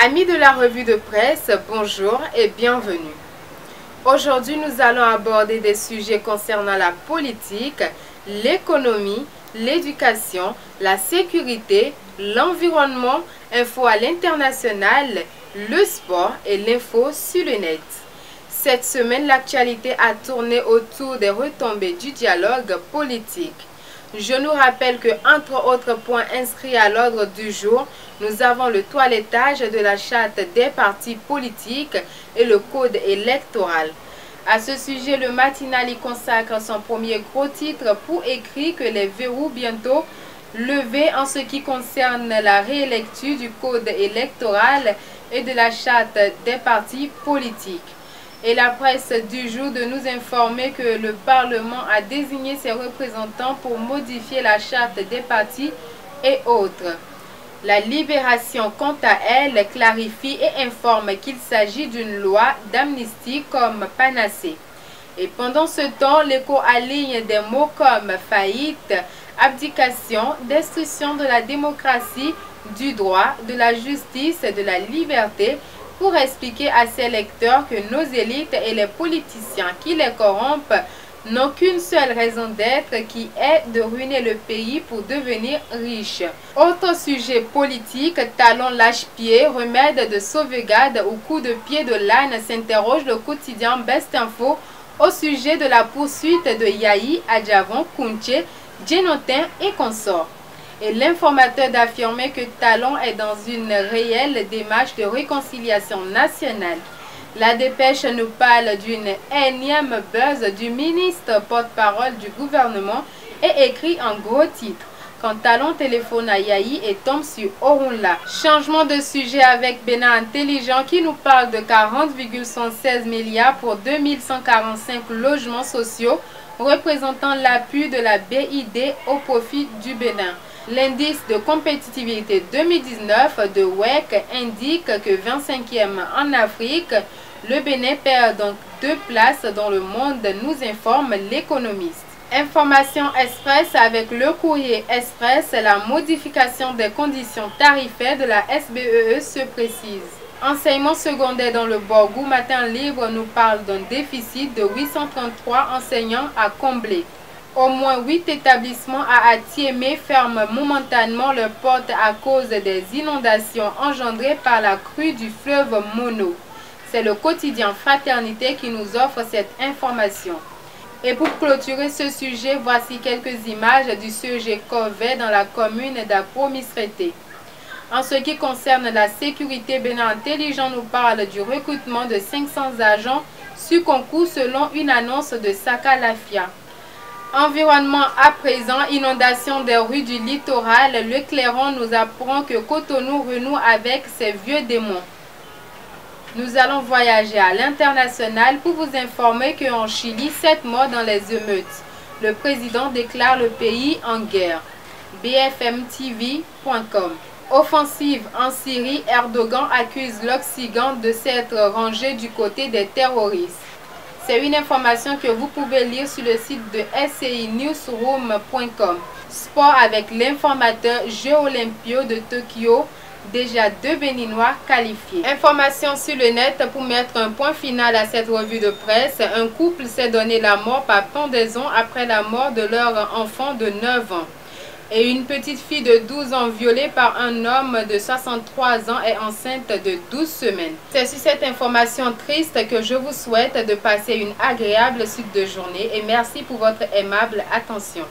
Amis de la revue de presse, bonjour et bienvenue. Aujourd'hui, nous allons aborder des sujets concernant la politique, l'économie, l'éducation, la sécurité, l'environnement, info à l'international, le sport et l'info sur le net. Cette semaine, l'actualité a tourné autour des retombées du dialogue politique. Je nous rappelle que, entre autres points inscrits à l'ordre du jour, nous avons le toilettage de la charte des partis politiques et le code électoral. À ce sujet, le matinal y consacre son premier gros titre pour écrire que les verrous bientôt levés en ce qui concerne la réélecture du code électoral et de la charte des partis politiques. Et la presse du jour de nous informer que le Parlement a désigné ses représentants pour modifier la charte des partis et autres. La Libération, quant à elle, clarifie et informe qu'il s'agit d'une loi d'amnistie comme panacée. Et pendant ce temps, l'Écho aligne des mots comme faillite, abdication, destruction de la démocratie, du droit, de la justice, de la liberté, pour expliquer à ses lecteurs que nos élites et les politiciens qui les corrompent n'ont qu'une seule raison d'être qui est de ruiner le pays pour devenir riche. Autre sujet politique, talon lâche-pied, remède de sauvegarde au coup de pied de l'âne, s'interroge le quotidien Best Info au sujet de la poursuite de Yahi, Adjavon, Kounché, Djenotin et consorts. Et l'informateur d'affirmer que Talon est dans une réelle démarche de réconciliation nationale. La dépêche nous parle d'une énième buzz du ministre porte-parole du gouvernement et écrit en gros titre quand Talon téléphone à Yahi et tombe sur Orunla. Changement de sujet avec Bénin Intelligent qui nous parle de 40,116 milliards pour 2145 logements sociaux représentant l'appui de la BID au profit du Bénin. L'indice de compétitivité 2019 de WEC indique que 25e en Afrique, le Bénin perd donc 2 places dans le monde, nous informe l'économiste. Information express avec le courrier express, la modification des conditions tarifaires de la SBEE se précise. Enseignement secondaire dans le Borgou, Matin Libre nous parle d'un déficit de 833 enseignants à combler. Au moins 8 établissements à Atiémé ferment momentanément leurs portes à cause des inondations engendrées par la crue du fleuve Mono. C'est le quotidien Fraternité qui nous offre cette information. Et pour clôturer ce sujet, voici quelques images du CEG Corvée dans la commune d'Apro-Misrété. En ce qui concerne la sécurité, Bénin Intelligent nous parle du recrutement de 500 agents sur concours selon une annonce de Saka Lafia. Environnement à présent, inondation des rues du littoral, le Clairon nous apprend que Cotonou renoue avec ses vieux démons. Nous allons voyager à l'international pour vous informer qu'en Chili, 7 morts dans les émeutes. Le président déclare le pays en guerre. BFMTV.com. Offensive en Syrie, Erdogan accuse l'Occident de s'être rangé du côté des terroristes. C'est une information que vous pouvez lire sur le site de SCINewsroom.com. Sport avec l'informateur Jeux Olympiaux de Tokyo, déjà 2 Béninois qualifiés. Information sur le net pour mettre un point final à cette revue de presse. Un couple s'est donné la mort par pendaison après la mort de leur enfant de 9 ans. Et une petite fille de 12 ans violée par un homme de 63 ans est enceinte de 12 semaines. C'est sur cette information triste que je vous souhaite de passer une agréable suite de journée et merci pour votre aimable attention.